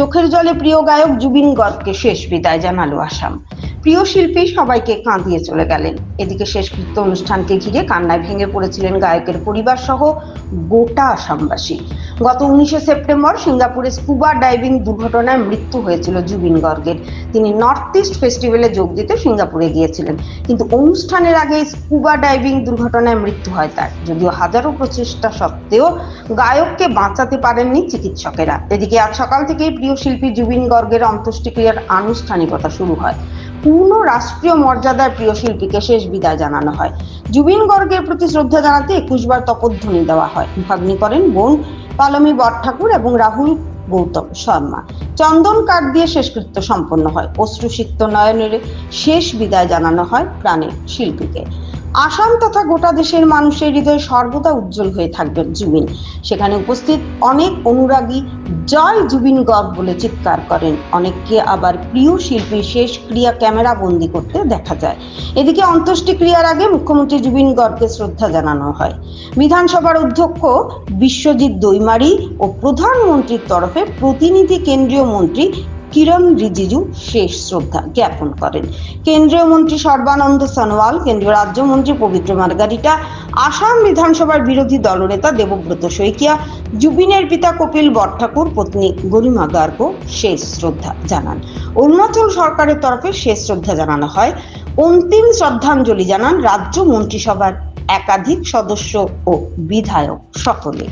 চোখের জলে প্রিয় গায়ক জুবিন গর্গকে শেষ বিদায় জানালো আসাম। প্রিয় শিল্পী সবাইকে কাঁদিয়ে চলে গেলেন। এদিকে শেষকৃত্য অনুষ্ঠানকে ঘিরে কান্নায় ভেঙে পড়েছিলেন গায়কের পরিবার সহ গোটা আসামবাসী। গত 19 সেপ্টেম্বর সিঙ্গাপুরে স্কুবা ডাইভিং দুর্ঘটনায় মৃত্যু হয়েছিল জুবিন গর্গের। তিনি নর্থ ইস্ট ফেস্টিভ্যালে যোগ দিতে সিঙ্গাপুরে গিয়েছিলেন, কিন্তু অনুষ্ঠানের আগে স্কুবা ডাইভিং দুর্ঘটনায় মৃত্যু হয় তার। যদিও হাজারো প্রচেষ্টা সত্ত্বেও গায়ককে বাঁচাতে পারেননি চিকিৎসকেরা। এদিকে আজ সকাল থেকেই প্রিয় শিল্পী জুবিন গর্গের অন্ত্যেষ্টিক্রিয়ার আনুষ্ঠানিকতা শুরু হয়। পূর্ণ রাষ্ট্রীয় মর্যাদায় প্রিয় শিল্পীকে শেষ বিদায় জানানো হয়। জুবিন গর্গের প্রতি শ্রদ্ধা জানাতে 21 বার তপধ্বনি দেওয়া হয়। ভাগ্নি করেন বোন পালমি বরঠাকুর এবং রাহুল গৌতম শর্মা। চন্দন কাঠ দিয়ে শেষকৃত্য সম্পন্ন হয়। অশ্রুসিক্ত নয়নের শেষ বিদায় জানানো হয় প্রাণের শিল্পীকে। আসাম তথা গোটা দেশের মানুষের হৃদয়ে সর্বদা উজ্জ্বল হয়ে থাকবেন জুবিন। সেখানে উপস্থিত অনেক অনুরাগী জয় জুবিন গর্গ বলে চিৎকার করেন। অনেককে আবার প্রিয় শিল্পীর শেষ ক্রিয়া ক্যামেরা বন্দি করতে দেখা যায়। এদিকে অন্ত্যেষ্টিক্রিয়ার আগে মুখ্যমন্ত্রী জুবিন গর্গকে শ্রদ্ধা জানানো হয়। বিধানসভার অধ্যক্ষ বিশ্বজিৎ দৈমারি ও প্রধানমন্ত্রীর তরফে প্রতিনিধি কেন্দ্রীয় মন্ত্রী কিরণ রিজিজু শেষ শ্রদ্ধা জ্ঞাপন করেন। কেন্দ্রীয় মন্ত্রী সর্বানন্দ সোনোয়াল, কেন্দ্রীয় রাজ্যমন্ত্রী পবিত্র মার্গারিটা, আসাম বিধানসভার বিরোধী দলনেতা দেবব্রত শইকিয়া, জুবিনের পিতা কপিল বরঠাকুর, পত্নী গরিমা গার্গ শেষ শ্রদ্ধা জানান। অরুণাচল সরকারের তরফে শেষ শ্রদ্ধা জানানো হয়। অন্তিম শ্রদ্ধাঞ্জলি জানান রাজ্য মন্ত্রিসভার একাধিক সদস্য ও বিধায়ক সকলে।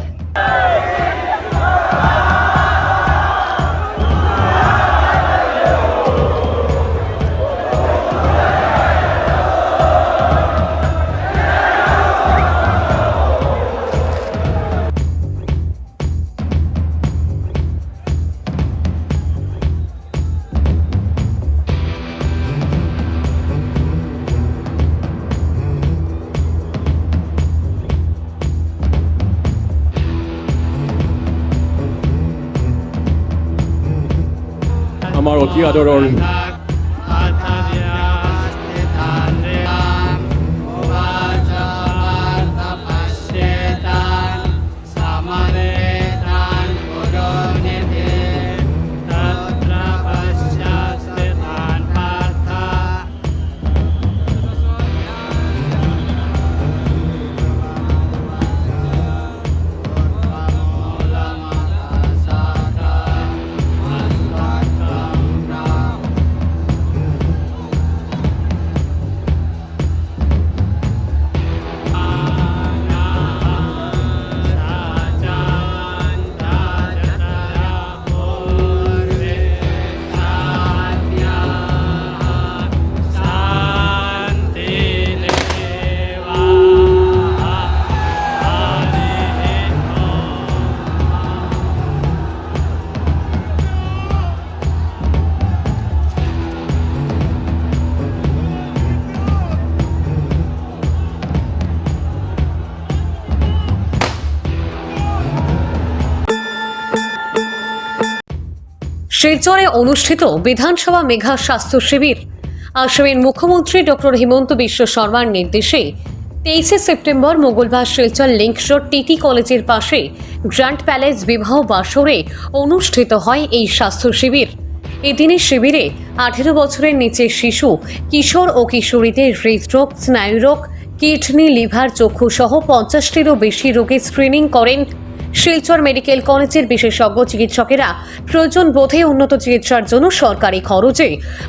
আমার অতি আদৰৰ শিলচরে অনুষ্ঠিত বিধানসভা মেঘা স্বাস্থ্য শিবির। আসামের মুখ্যমন্ত্রী ডক্টর হিমন্ত বিশ্ব শর্মার নির্দেশে 23 সেপ্টেম্বর মঙ্গলবার শিলচর লিংক রোড টিটি কলেজের পাশে গ্র্যান্ড প্যালেস বিবাহ বাসরে অনুষ্ঠিত হয় এই স্বাস্থ্য শিবির। এদিনের শিবিরে 18 বছরের নিচের শিশু, কিশোর ও কিশোরীদের হৃদরোগ, স্নায়ুরোগ, কিডনি, লিভার, চক্ষু সহ 50টিরও বেশি রোগের স্ক্রিনিং করেন শিলচর মেডিকেল কলেজের বিশেষজ্ঞ চিকিৎসকেরা। প্রয়োজন বোধে উন্নত চিকিৎসার জন্য সরকারি খরচে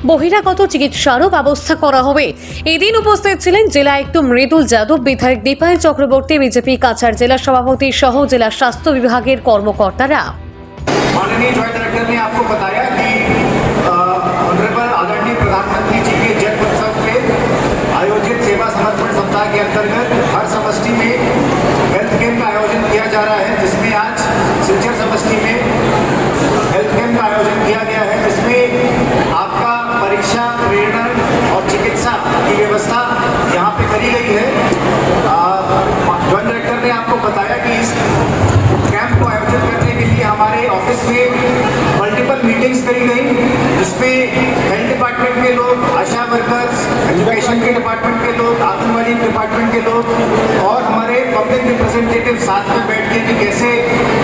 বহিরাগত চিকিৎসারও ব্যবস্থা করা হবে। এদিন উপস্থিত ছিলেন জেলা আয়ুক্ত মৃদুল যাদব, বিধায়ক দীপায়ন চক্রবর্তী, বিজেপি কাছাড় জেলা সভাপতি সহ জেলা স্বাস্থ্য বিভাগের কর্মকর্তারা। माननीय जॉइंट डायरेक्टर ने आपको बताया कि ऑनरेबल आदरणीय प्रधानमंत्री जी के जन्म उत्सव पे आयोजित सेवा समर्पण सप्ताह के अंतर्गत हर समष्टि में हेल्थ कैंप का आयोजन किया जा रहा है, जिसमें आज सिलचर समष्टि में हेल्थ कैंप का आयोजन किया गया है, जिसमें आपका परीक्षा, प्रेरणा और चिकित्सा की व्यवस्था यहाँ पे करी गई है। जॉइंट डायरेक्टर ने आपको बताया कि इस कैंप को आयोजित करने के लिए हमारे ऑफिस में मल्टीपल मीटिंग्स करी गई, जिसमें हेल्थ डिपार्टमेंट के लोग, आशा वर्कर्स, एजुकेशन के डिपार्टमेंट के लोग, आंगनबाड़ी डिपार्टमेंट के लोग और हमारे पब्लिक रिप्रेजेंटेटिव साथ में बैठ के कि कैसे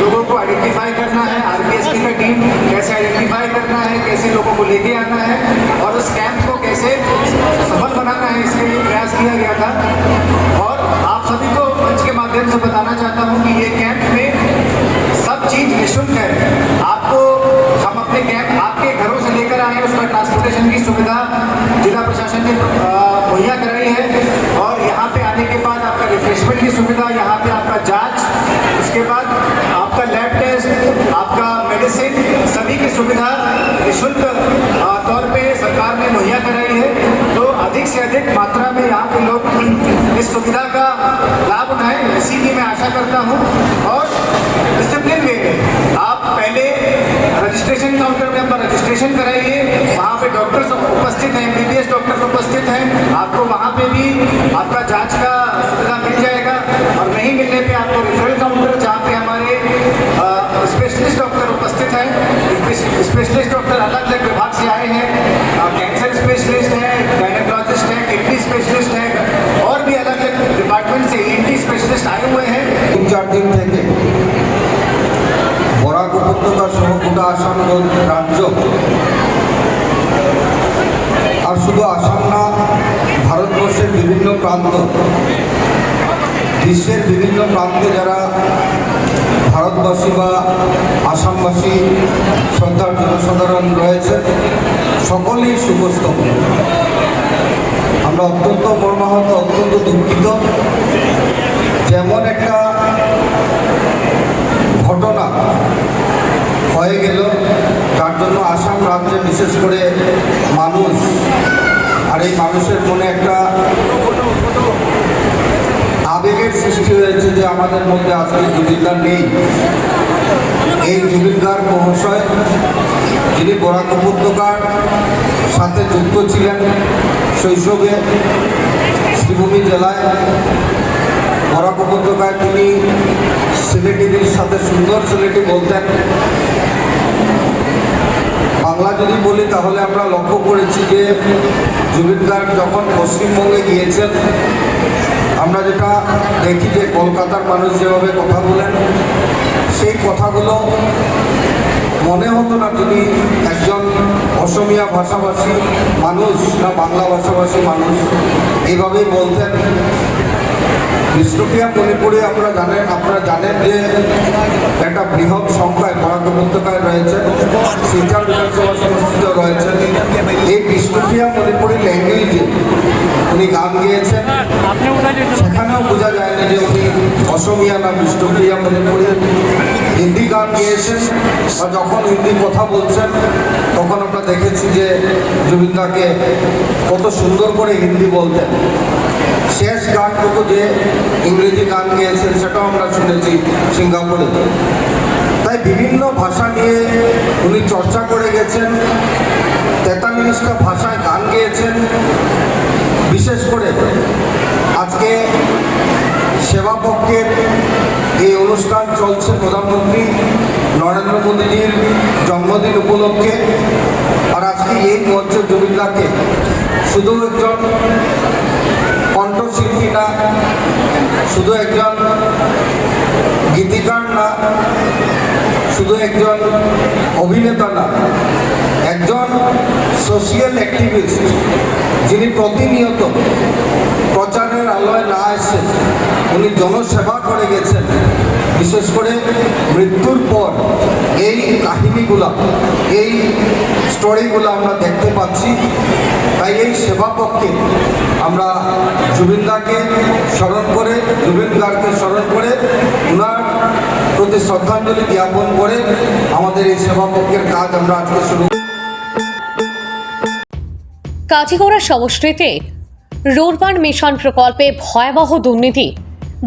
लोगों को आइडेंटिफाई करना है, आरपीएसपी का टीम कैसे आइडेंटिफाई करना है, कैसे लोगों को लेके आना है और उस कैंप को कैसे सफल बनाना है, इसके लिए प्रयास किया गया था। और आप सभी को मंच के माध्यम से बताना चाहता हूँ कि ये कैंप में सब चीज़ निःशुल्क है। आपको हम अपने कैंप आपके घरों से लेकर आए हैं, उसका ट्रांसपोर्टेशन की सुविधा जिला प्रशासन ने मुहैया कराई है और यहाँ पे आने के बाद आपका रिफ्रेशमेंट की सुविधा, यहाँ पे आपका जांच, उसके बाद आपका लैब टेस्ट, आपका मेडिसिन, सभी की सुविधा निःशुल्क तौर पे सरकार ने मुहैया कराई है। तो अधिक से अधिक मात्रा में यहाँ पे लोग इस सुविधा का लाभ उठाएं, इसी की मैं आशा करता हूँ। और डिसिप्लिन वे में आप पहले रजिस्ट्रेशन काउंटर में अपना रजिस्ट्रेशन कराइए, वहाँ पे डॉक्टर्स उपस्थित हैं, एमबीबीएस डॉक्टर्स उपस्थित हैं, आपको वहाँ पे भी आपका जांच का सुविधा मिल जाएगा। और नहीं मिलने पे आपको रेफरल काउंटर जहाँ पे हमारे स्पेशलिस्ट डॉक्टर उपस्थित हैं, स्पेशलिस्ट डॉक्टर अलग अलग विभाग से आए हैं, कैंसर स्पेशलिस्ट हैं, गायनेकोलॉजिस्ट हैं, किडनी स्पेशलिस्ट हैं और भी अलग अलग डिपार्टमेंट से ईएनटी स्पेशलिस्ट आए हुए हैं। 3-4 দিন থেকে বরাক উপত্যকা সহ গোটা আসামগঞ্জ রাজ্য আর শুধু আসাম না, ভারতবর্ষের বিভিন্ন প্রান্ত, বিশ্বের বিভিন্ন প্রান্তে যারা ভারতবাসী বা আসামবাসী শ্রদ্ধার জনসাধারণ রয়েছে সকলেই সুখস্তম। আমরা অত্যন্ত মর্মাহত, অত্যন্ত দুঃখিত। যেমন একটা ঘটনা হয়ে গেল যার জন্য আসাম রাজ্যে বিশেষ করে মানুষ আর এই মানুষের মনে একটা আবেগের সৃষ্টি হয়েছে যে আমাদের মধ্যে আজকে জুবিন গার্গ নেই। এই জুবিন গার্গ মহাশয় যিনি বরাক উপত্যকার সাথে যুক্ত ছিলেন শৈশবে, শ্রীভূমি জেলায় বরাক উপত্যকায় তিনি সিলেটিদের সাথে সুন্দর সিলেটি বলতেন। বাংলা যদি বলি তাহলে আমরা লক্ষ্য করেছি যে জুবিন গার্গ যখন পশ্চিমবঙ্গে গিয়েছেন, আমরা যেটা দেখি যে কলকাতার মানুষ যেভাবে কথা বলেন সেই কথাগুলো মনে হতো না তিনি একজন অসমিয়া ভাষাভাষী মানুষ না বাংলা ভাষাভাষী মানুষ, এইভাবেই বলতেন। বিষ্ণুপ্রিয়া মণিপুরে আপনারা জানেন যে একটা বৃহৎ সংখ্যায় বরাক উপত্যকায় রয়েছে, শিলচর বিধানসভা সমষ্টিতে রয়েছে। এই বিষ্ণুপ্রিয়া মণিপুরি ল্যাঙ্গুয়েজে উনি গান গেয়েছেন, সেখানেও বোঝা যায়নি যে উনি অসমিয়া না বিষ্ণুপ্রিয়া মণিপুরি। হিন্দি গান গেয়েছেন বা যখন হিন্দি কথা বলছেন তখন আমরা দেখেছি যে জুবিনদাকে কত সুন্দর করে হিন্দি বলতেন। শেষ গানটুকু যে ইংরেজি গান গেয়েছেন সেটাও আমরা শুনেছি সিঙ্গাপুরে। তাই বিভিন্ন ভাষা নিয়ে উনি চর্চা করে গেছেন, 43টা ভাষায় গান গেয়েছেন। বিশেষ করে আজকে সেবা পক্ষের এই অনুষ্ঠান চলছে প্রধানমন্ত্রী নরেন্দ্র মোদীজির জন্মদিন উপলক্ষে। আর আজকে এই মঞ্চে জুবিনদাকে শুধু একজন কণ্ঠশিল্পী না, শুধু একজন গীতিকার না, শুধু একজন অভিনেতা না, একজন সোশিয়াল অ্যাক্টিভিস্ট যিনি প্রতিনিয়ত প্রচারের আলোয় না এসে উনি জনসেবা করে গেছেন। বিশেষ করে মৃত্যুর পর এই কাহিনীগুলো, এই স্টোরিগুলো আমরা দেখতে পাচ্ছি। তাই এই সেবা পক্ষে আমরা জুবিনদাকে স্মরণ করে, জুবিন গার্গকে স্মরণ করে, ওনার প্রতি শ্রদ্ধাঞ্জলি জ্ঞাপন করে আমাদের এই সেবা পক্ষের কাজ আমরা আজকে শুরু। কাঠিগড়া সমষ্টিতে রুরবান মিশন প্রকল্পে ভয়াবহ দুর্নীতি,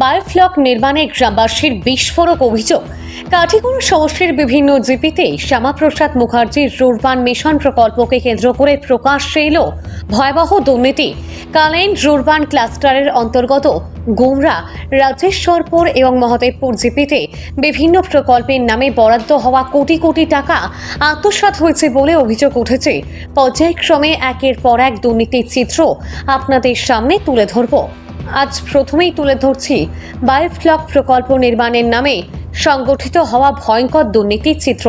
বায়োফ্লক নির্মাণে গ্রামবাসীর বিস্ফোরক অভিযোগ। কাঠিগড়া সমষ্টির বিভিন্ন জিপিতে শ্যামাপ্রসাদ মুখার্জির রুরবান মিশন প্রকল্পকে কেন্দ্র করে প্রকাশ্যে এলো ভয়াবহ দুর্নীতি। কালাইন রুরবান ক্লাস্টারের অন্তর্গত গুমরা, রাজেশ্বরপুর এবং মহদেবপুর জিপিতে বিভিন্ন প্রকল্পের নামে বরাদ্দ হওয়া কোটি কোটি টাকা আত্মসাৎ হয়েছে বলে অভিযোগ উঠেছে। পর্যায়ক্রমে একের পর এক দুর্নীতির চিত্র আপনাদের সামনে তুলে ধরব। আজ প্রথমেই তুলে ধরছি বায়োফ্লক প্রকল্প নির্মাণের নামে সংগঠিত হওয়া ভয়ঙ্কর দুর্নীতির চিত্র।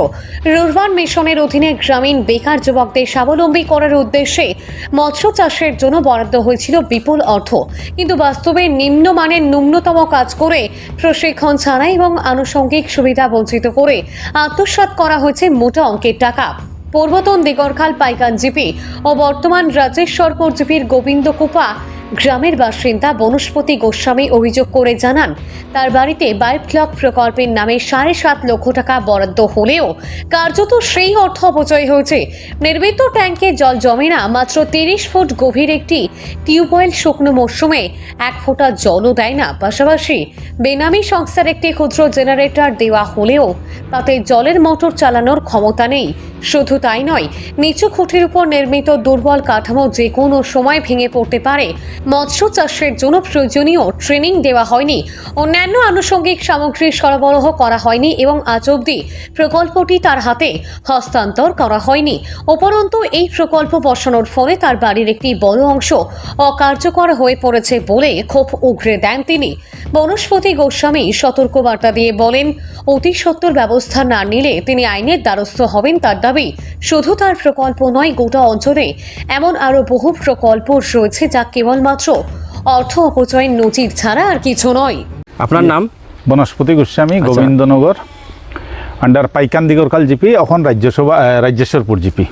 রুরবান মিশনের অধীনে গ্রামীণ বেকার যুবকদের স্বাবলম্বী করার উদ্দেশ্যে মৎস্য চাষের জন্য বরাদ্দ হয়েছিল বিপুল অর্থ, কিন্তু বাস্তবে নিম্নমানের ন্যূনতম কাজ করে প্রশিক্ষণ ছাড়া এবং আনুষঙ্গিক সুবিধা বঞ্চিত করে আত্মসাৎ করা হয়েছে মোটা অঙ্কের টাকা। পূর্বতন দিগরখাল পাইকান জিপি ও বর্তমান রাজেশ্বরপুর জিপির গোবিন্দ কুপা গ্রামের বাসিন্দা বনস্পতি গোস্বামী অভিযোগ করে জানান, তার বাড়িতে বায়োফ্লক প্রকল্পের নামে 7.5 লক্ষ টাকা বরাদ্দ হলেও কার্যত সেই অর্থ অপচয় হয়েছে। নির্মিত ট্যাঙ্কে জল জমে না, মাত্র 30 ফুট গভীর একটি টিউবওয়েল শুকনো মরশুমে 1 ফোঁটা জলও দেয় না। পাশাপাশি বেনামি সংস্থার একটি ক্ষুদ্র জেনারেটর দেওয়া হলেও তাতে জলের মোটর চালানোর ক্ষমতা নেই। শুধু তাই নয়, নিচু খুঁটির উপর নির্মিত দুর্বল কাঠামো যে কোনো সময় ভেঙে পড়তে পারে। মৎস্য চাষের জন্য প্রয়োজনীয় ট্রেনিং দেওয়া হয়নি, অন্যান্য আনুষঙ্গিক সামগ্রী সরবরাহ করা হয়নি এবং আজ অবধি প্রকল্পটি তার হাতে হস্তান্তর করা হয়নি। উপরন্তু এই প্রকল্প বসানোর ফলে তার বাড়ির একটি বড় অংশ অকার্যকর হয়ে পড়েছে বলে ক্ষোভ উগরে দেন তিনি। বনস্পতি গোস্বামী সতর্কবার্তা দিয়ে বলেন, অতি সত্বর ব্যবস্থা না নিলে তিনি আইনের দ্বারস্থ হবেন। তার দাবি, শুধু তার প্রকল্প নয়, গোটা অঞ্চলে এমন আরও বহু প্রকল্প রয়েছে যা কেবলমাত্র অর্থ অপচয়ের নজির ছাড়া আর কিছু নয়। আপনার নাম? বনস্পতি গোস্বামী, গোবিন্দনগর, আন্ডার পাইকান দিগরখাল জিপি, এখন রাজ্যেশ্বরপুর জিপি।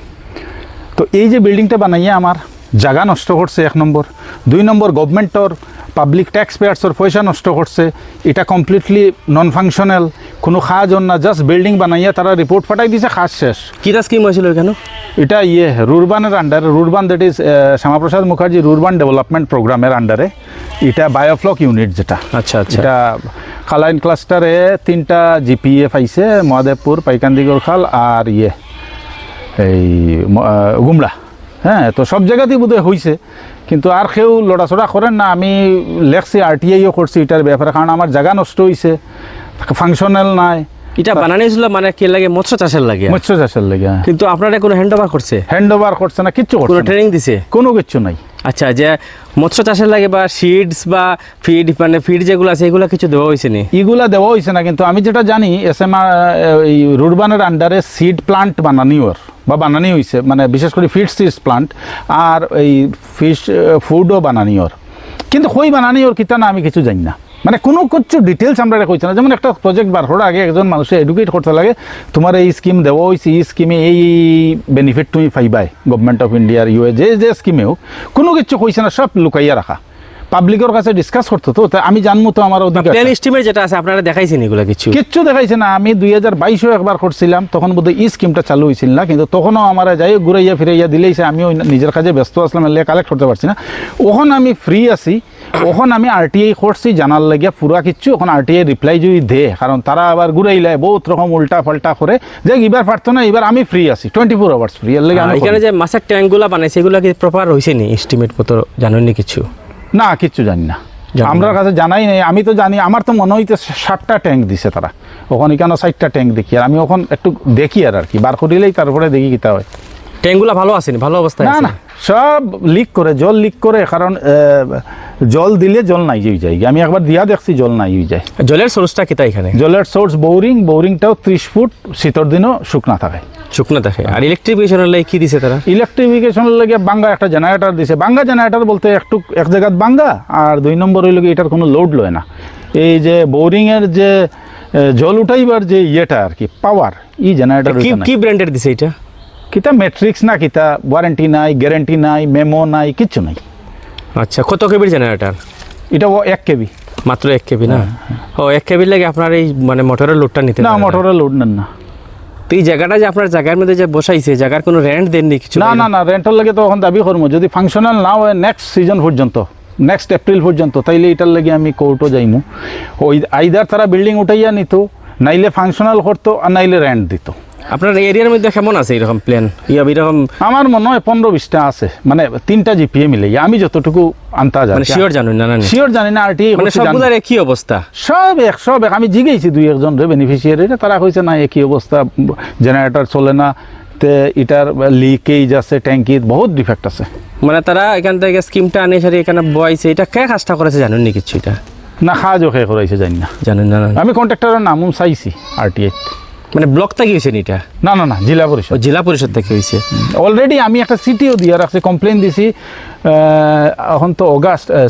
তো এই যে বিল্ডিংটা বানাইয়া আমার জায়গা নষ্ট করছে 1 নম্বর, 2 নম্বর গভর্নমেন্টর পাবলিক ট্যাক্স পেয়ার্সর পয়সা নষ্ট করছে। এটা কমপ্লিটলি নন ফাংশনাল, কোনো কাজ না, জাস্ট বিল্ডিং বানাইয়া তারা রিপোর্ট পাঠাই দিছে, কাজ শেষ। কীটা স্কিম হয়েছিল এখানে? এটা রুরবানের আন্ডারে, rurban that is Shyama Prasad Mukherjee rurban development প্রোগ্রামের আন্ডারে এটা বায়োফ্লক ইউনিট যেটা। আচ্ছা আচ্ছা। এটা খালাইন ক্লাস্টারে 3টা জিপিএ পাইছে, মহাদেবপুর, পাইকান দিগরখাল আর এই গুমলা। হ্যাঁ, তো সব জায়গাতেই বোধহয় হয়েছে, কিন্তু আর কেউ লড়াচড়া করেন না। আমি লেখছি, আরটিআইও করছি এটার ব্যাপারে, কারণ আমার জায়গা নষ্ট হয়েছে, ফাংশনাল নাই। এটা বানানো হয়েছিল মানে কি লাগে? মৎস্য চাষের লাগে। মৎস্য চাষের লাগে। কিন্তু আপনারা কোনো হ্যান্ড ওভার করছে? হ্যান্ড ওভার করছে না, কিচ্ছু করছে কোনো না, ট্রেনিং দিছে? কোনো কিচ্ছু নাই। আচ্ছা, যে মৎস্য চাষের লাগে বা সিডস বা ফিড, মানে ফিড যেগুলো আছে এগুলো কিছু দেওয়া হয়েছে নি? এগুলা দেওয়া হয়েছে না, কিন্তু আমি যেটা জানি এসএমআর এই রুরবানের আন্ডারে সিড প্লান্ট বানানি হয়েছে, মানে বিশেষ করে ফিড সিডস প্লান্ট আর এই ফিশ ফুডও বানানি ওর। কিন্তু কই বানানি ওর কিতা না আমি কিছু জানি না, মানে কোনো কিছু ডিটেলস আমরা কইছে না। যেমন একটা প্রজেক্ট বার হওয়ার আগে একজন মানুষের এডুকেট করতে লাগে, তোমার এই স্কিম দেওয়া হয়েছে, এই স্কিমে এই বেনিফিট তুমি পাইবাই গভর্নমেন্ট অফ ইন্ডিয়ার যে স্কিমে হোক, কোনো কিছু কইছে না, সব লুকাইয়া রাখা। পাবলিকের কাছে ডিসকাস করতো, তো আমি জানবো তো আমার অধিকার। প্ল্যান এস্টিমেট যেটা আছে আপনারা দেখাইছেন এগুলো? কিচ্ছু দেখাইছে না। আমি 2022-এও একবার করছিলাম, তখন বোধহয় এই স্কিমটা চালু হয়েছিল না, কিন্তু তখনও আমার যাই ঘুরাইয়া ফিরাইয়া দিলেইছে। আমিও নিজের কাজে ব্যস্ত আসলাম, এলে কালেক্ট করতে পারছি না। ওখন আমি ফ্রি আছি, ওখন আমি আরটিআই করছি জানার লাগিয়া পুরা কিচ্ছু। এখন আরটিআই রিপ্লাই যদি দে, কারণ তারা আবার ঘুরাইলে বহুত রকম উল্টা পাল্টা করে, যে এবার পারতো না, এবার আমি ফ্রি আছি, 24 আওয়ার্স ফ্রি। এর লাগে এখানে যে মাছের ট্যাঙ্কগুলো বানাইছে এগুলো কি প্রপার হয়েছে নি? এস্টিমেট মতো জানেননি কিছু? না, কিচ্ছু জানি না, আমার কাছে জানাই নেই। আমি তো জানি, আমার তো মনে হইতে 7টা ট্যাঙ্ক দিছে তারা, ওখানে কেন 4টা ট্যাঙ্ক দেখি, আর আমি ওখানে একটু দেখি আর কি, বার করিলেই তারপরে দেখি কিতা হয়। ট্যাঙ্কগুলো ভালো আছে, ভালো অবস্থায় না আছে? না, সব লিক করে, জল লিক করে, কারণ জল দিলে জল নাই হয়ে যায়। আমি একবার দিয়া দেখছি, জল নাই হয়ে যায়। জলের সোর্সটা কিতা এখানে? জলের সোর্স বোরিংটাও 30 ফুট, শীতের দিনও শুকনা থাকে, শুকনো থাকে। আর ইলেকট্রিফিকেশনের লাগে কি দিছে তারা? ইলেকট্রিফিকেশনের লাগে বাঙ্গা একটা জেনারেটর দিছে। বাঙ্গা জেনারেটর বলতে এক জায়গায় বাঙ্গা, আর 2 নম্বর হইল এটার কোনো লোড লয় না। এই যে বোরিংয়ের যে জল উঠাইবার যে ইয়েটা আর কি, পাওয়ার, এই জেনারেটর। কি ব্র্যান্ডের দিছে এটা? কিতা ম্যাট্রিক্স না কিতা, ওয়ারেন্টি নাই, গ্যারেন্টি নাই, মেমো নাই, কিচ্ছু নাই। আচ্ছা, কত কেবির জেনারেটর এটা 1 কেবি, মাত্র 1 কেবি না? ও 1 কেবির লাগে আপনার এই মানে মোটরের লোডটা নিতে না, মোটরের লোড নেন না। তো এই জায়গাটা যে আপনার জায়গার মধ্যে যে বসাইছে, জায়গার কোনো রেন্ট দেননি কিছু? না না না, রেন্টের লাগে তো এখন দাবি করবো, যদি ফাংশনাল না হয় নেক্সট সিজন পর্যন্ত, নেক্সট এপ্রিল পর্যন্ত, তাইলে এটার লাগে আমি কোর্টও যাইমু। ওই আইদার তারা বিল্ডিং উঠাইয়া নিত, নাইলে ফাংশনাল করতো, আর নাইলে রেন্ট দিত। আপনার এরিয়ার মধ্যে কেমন আছে এরকম প্ল্যান? এরকম আমার মনে হয় 15-20টা আছে, মানে 3টা জিপিএ মিলে, আমি যতটুকু আন্তা জানি। শিওর জানেন না? শিওর জানি না, আরটিআই মানে সবগুলোর একই অবস্থা? সব এক। আমি জিগেছি 2-1 রে বেনিফিশিয়ারিরা, তারা কইছে না একই অবস্থা, জেনারেটর চলে না, তে এটার লিকেজ আছে, ট্যাঙ্কির বহুত ডিফেক্ট আছে। মানে তারা এখান থেকে স্কিমটা আনে সারি এখানে বয়াইছে, এটা কে কাজটা করেছে জানেননি কিছু? এটা না কাজও খেয়ে করাইছে জানি না, জানেন না? না। আমি কন্ট্রাক্টরের নামও চাইছি RTI। মানে ব্লক থেকে হয়েছে এটা? না না না, জেলা পরিষদ। ও জেলা পরিষদ থেকে হয়েছে। অলরেডি আমি একটা চিঠিও দিয়ে রাখছি, কমপ্লেন দিছি। এখন তো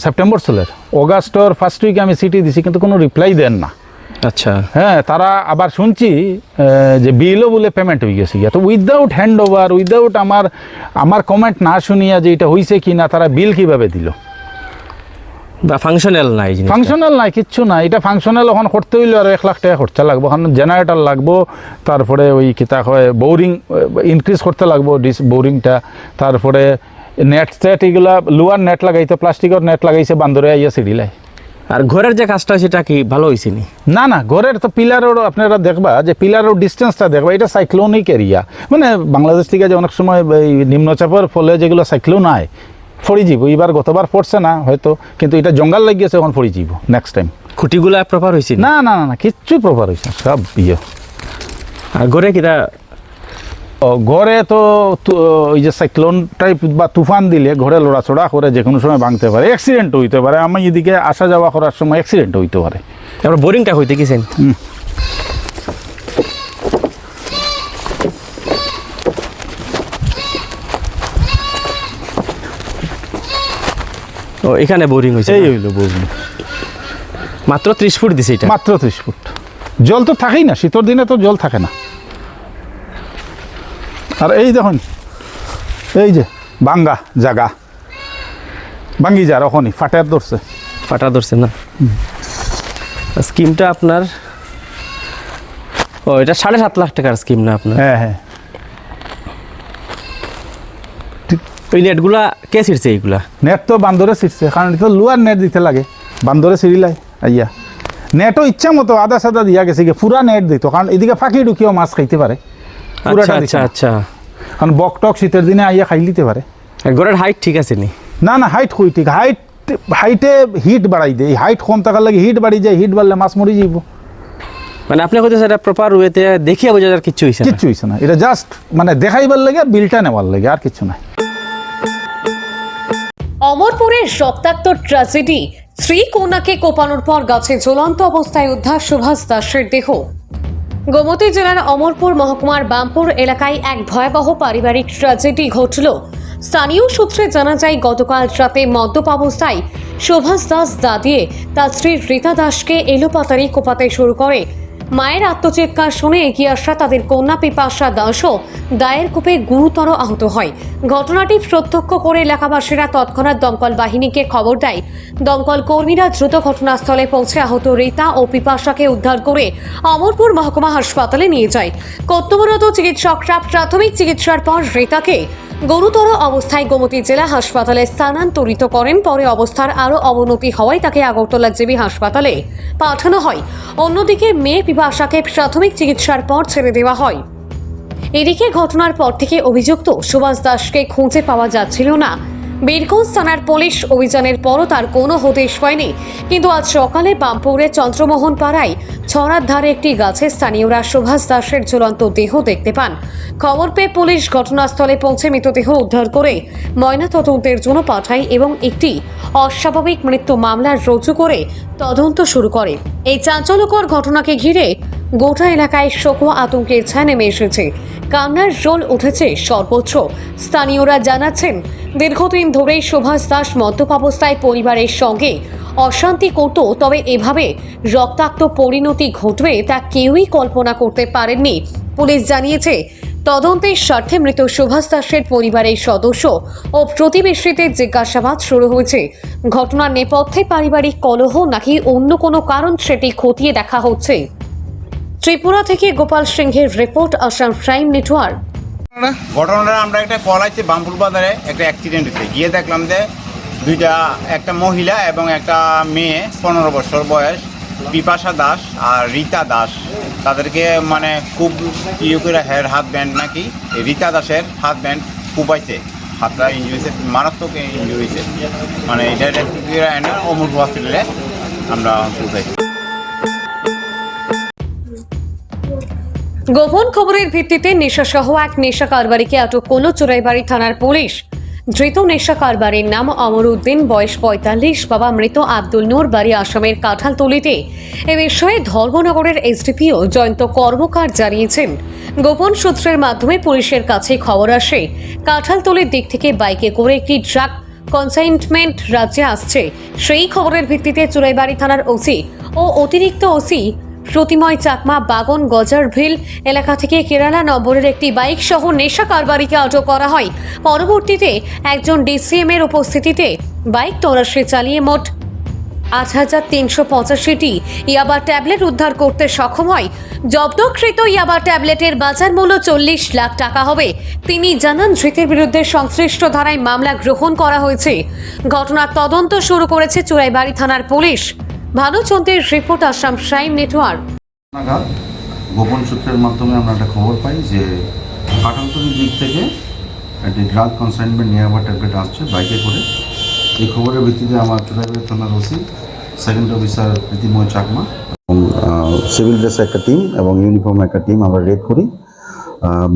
সেপ্টেম্বর চলে, অগাস্টর ফার্স্ট উইকে আমি চিঠি দিছি, কিন্তু কোনো রিপ্লাই দেন না। আচ্ছা। হ্যাঁ, তারা আবার শুনছি যে বিলও বলে পেমেন্ট হয়ে গেছে গিয়া। তো উইদাউট হ্যান্ড ওভার, উইদাউট আমার কমেন্ট না শুনিয়া যে এটা হয়েছে কি না, তারা বিল কিভাবে দিল? বা ফাংশনাল নাই জিনিসটা। ফাংশনাল নাই, কিচ্ছু নাই। এটা ফাংশনাল এখন করতে হইলে আর 1 লাখ টাকা খরচা লাগবো, কারণ জেনারেটর লাগবো, তারপরে ওই কিতা হয় বোরিং ইনক্রিজ করতে লাগবো, বোরিংটা, তারপরে নেট সেট, এগুলা লোয়ার নেট লাগাইতে, প্লাস্টিকের নেট লাগাইছে, বান্দরে আইয়া সিঁড়িলাই। আর ঘরের যে কাজটা সেটা কি ভালো হয়েছে নি? না না, ঘরের তো পিলারের আপনারা দেখবা যে পিলারের ডিস্টেন্সটা দেখবা, এটা সাইক্লোনিক এরিয়া, মানে বাংলাদেশ থেকে যে অনেক সময় এই নিম্নচাপের ফলে যেগুলো সাইক্লোন হয় ফড়ি যাব, এবার গতবার পড়ছে না হয়তো, কিন্তু এটা জঙ্গল লাগিয়েছে, এখন ফড়ি যাব নেক্সট টাইম। খুঁটিগুলা প্রপার হয়েছে? না না না না, কিচ্ছু প্রপার হয়েছে, সব ইয়ে। আর ঘরে কিটা? ঘরে তো ওই যে সাইক্লোন টাইপ বা তুফান দিলে ঘরে লড়াচড়া করে যে কোনো সময় ভাঙতে পারে, অ্যাক্সিডেন্ট হইতে পারে। আমি এদিকে আসা যাওয়া করার সময় অ্যাক্সিডেন্ট হইতে পারে। তারপর বোরিংটা হইতে গেছেন? ও এখানে বোরিং হয়েছে? এই হইলো বুঝলি, মাত্র 30 ফুট দিছে এটা? মাত্র 30 ফুট। জল তো থাকেই না, শীতের দিনে তো জল থাকে না। আর এই দেখুন, এই যে ভাঙ্গা জায়গা, ভাঙ্গি যার ওখানে ফাটার ধরছে। ফাটা ধরছে না? স্কিমটা আপনার, ও এটা 7.5 লাখ টাকার স্কিম না আপনার? হ্যাঁ হ্যাঁ। ওই নেটগুলা কে ছিঁড়ছে এইগুলা? নেট তো বান্দরে ছিঁড়ছে, কারণ এটা লোয়ার নেট দিতে লাগে, বান্দরে ছিঁড়িলাই আইয়া। নেটও ইচ্ছা মতো আদা সাদা দিয়া গেছে, পুরা নেট দিত, কারণ এদিকে ফাঁকি ঢুকিয়েও মাছ খাইতে পারে। আচ্ছা আচ্ছা আচ্ছা। কারণ বকটক শীতের দিনে আইয়া খাই নিতে পারে। ঘরের হাইট ঠিক আছে নি? না না, হাইট কই ঠিক, হাইটে হিট বাড়াই দেয়, হাইট কম থাকার লাগে হিট বাড়ি যায়, হিট বাড়লে মাছ মরি যাইব। মানে আপনি কইতেছেন এটা প্রপার ওয়েতে দেখিয়া বোঝা যার কিচ্ছু হইছে না? কিচ্ছু হইছে না, এটা জাস্ট মানে দেখাইবার লাগে, বিলটা নেওয়ার লাগে, আর কিছু নাই। অমরপুরের রক্তাক্ত ট্র্যাজেডি, স্ত্রী কন্যাকে কোপানোর পর গাছে ঝুলন্ত অবস্থায় উদ্ধার সুভাষ দাসের দেহ। গোমতী জেলার অমরপুর মহকুমার বামপুর এলাকায় এক ভয়াবহ পারিবারিক ট্র্যাজেডি ঘটল। স্থানীয় সূত্রে জানা যায়, গতকাল রাতে মদ্যপ অবস্থায় সুভাষ দাস দাদিয়ে তার স্ত্রী রীতা দাসকে এলোপাতাড়ি কোপাতে শুরু করে। মায়ের আত্মচিৎকার শুনে এগিয়ে আসা তাদের কন্যা পিপাসা দাসও দায়ের কূপে গুরুতর আহত হয়। ঘটনাটি প্রত্যক্ষ করে এলাকাবাসীরা তৎক্ষণাৎ দমকল বাহিনীকে খবর দেয়। দমকল কর্মীরা দ্রুত ঘটনাস্থলে পৌঁছে আহত রীতা ও পিপাসাকে উদ্ধার করে অমরপুর মহকুমা হাসপাতালে নিয়ে যায়। কর্তব্যরত চিকিৎসকরা প্রাথমিক চিকিৎসার পর রীতাকে গুরুতর অবস্থায় গোমতী জেলা হাসপাতালে স্থানান্তরিত করেন। পরে অবস্থার আরও অবনতি হওয়ায় তাকে আগরতলা জেবি হাসপাতালে পাঠানো হয়। অন্যদিকে মেয়ে পিপাসাকে প্রাথমিক চিকিৎসার পর ছেড়ে দেওয়া হয়। এদিকে ঘটনার পর থেকে অভিযুক্ত সুভাষ দাসকে খুঁজে পাওয়া যাচ্ছিল না। বীরগঞ্জ থানার পুলিশ অভিযানের পরও তার কোনো হদিশ পায়নি। কিন্তু আজ সকালে বামপুরে চন্দ্রমোহন পাড়ায় ছড়ার ধারে একটি গাছে স্থানীয়রা সুভাষ দাসের ঝুলন্ত দেহ দেখতে পান। খবর পেয়ে পুলিশ ঘটনাস্থলে পৌঁছে মৃতদেহ উদ্ধার করে ময়নাতদন্তের জন্য পাঠায় এবং একটি অস্বাভাবিক মৃত্যু মামলা রুজু করে তদন্ত শুরু করে। এই চাঞ্চল্যকর ঘটনাকে ঘিরে গোটা এলাকায় শোক ও আতঙ্কের ছায়া নেমে এসেছে। কান্নার রোল উঠেছে সর্বত্র। স্থানীয়রা জানাচ্ছেন, দীর্ঘদিন ধরেই সুভাষ দাস মদ্যপ অবস্থায় পরিবারের সঙ্গে অশান্তি করত, তবে এভাবে রক্তাক্ত পরিণতি ঘটবে তা কেউই কল্পনা করতে পারেননি। পুলিশ জানিয়েছে, তদন্তের স্বার্থে মৃত সুভাষ দাসের পরিবারের সদস্য ও প্রতিবেশীদের জিজ্ঞাসাবাদ শুরু হয়েছে। ঘটনার নেপথ্যে পারিবারিক কলহ নাকি অন্য কোনো কারণ, সেটি খতিয়ে দেখা হচ্ছে। ত্রিপুরা থেকে গোপাল সিংহের রিপোর্ট, আসাম প্রাইম নেটওয়ার্ক। ঘটনাটা আমরা একটা কল আছে, বামপুর বাজারে একটা অ্যাক্সিডেন্ট হয়েছে, গিয়ে দেখলাম যে একটা মহিলা এবং একটা মেয়ে 15 বছর বয়স, পিপাসা দাস আর রীতা দাস, তাদেরকে মানে খুব ইয়ে করে হাত ব্যান্ড নাকি রীতা দাসের হাত ব্যান্ড কুপাইছে, হাতটা ইঞ্জুরি হয়েছে, মারাত্মক ইঞ্জুরি হয়েছে। মানে এটা এনে অমরপুর হসপিটালে আমরা পৌঁছাইছি। গোপন খবরের ভিত্তিতে নেশাসহ এক নেশা কারবারিকে আটক করল চোরাইবাড়ি থানার পুলিশ। ধৃত নেশা কারবারের নাম অমর উদ্দিন, বয়স ৪৫, বাবা মৃত আব্দুল নূর, বাড়ি আসামের কাঁঠালতলিতে। এ বিষয়ে ধর্মনগরের এসডিপিও জয়ন্ত কর্মকার জানিয়েছেন, গোপন সূত্রের মাধ্যমে পুলিশের কাছে খবর আসে কাঁঠালতলির দিক থেকে বাইকে করে একটি ট্রাক কনসাইনমেন্ট রাজ্যে আসছে। সেই খবরের ভিত্তিতে চুরাইবাড়ি থানার ওসি ও অতিরিক্ত ওসি প্রতিময় চাকমা বাগন গজারভিল এলাকা থেকে কেরালা নম্বরের একটি বাইক সহ নেশা কারবারিকে আটক করা হয়। পরবর্তীতে একজন ডিসিএম এর উপস্থিতিতে বাইক তল্লাশি চালিয়ে মোট ৮,৩৮৫টি ইয়াবা ট্যাবলেট উদ্ধার করতে সক্ষম হয়। জব্দকৃত ইয়াবা ট্যাবলেটের বাজার মূল্য ৪০ লাখ টাকা হবে। তিনি জানান, ধৃতের বিরুদ্ধে সংশ্লিষ্ট ধারায় মামলা গ্রহণ করা হয়েছে। ঘটনার তদন্ত শুরু করেছে চুরাইবাড়ি থানার পুলিশ। ভানুচন্দ্রের রিপোর্ট, আসাম প্রাইম নেটওয়ার্ক। নাগাদ গোপন সূত্রের মাধ্যমে আমরা একটা খবর পাই যে কাঁঠালতলির দিক থেকে একটি ড্রাগ কনসাইনমেন্ট নিয়ে ট্যাবলেট আসছে বাইকে করে। এই খবরের ভিত্তিতে আমার চুরাইবাড়ি থানার ওসি সেকেন্ড অফিসার প্রীতিময় চাকমা এবং সিভিল ড্রেসের একটা টিম এবং ইউনিফর্ম একটা টিম আমরা রেড করি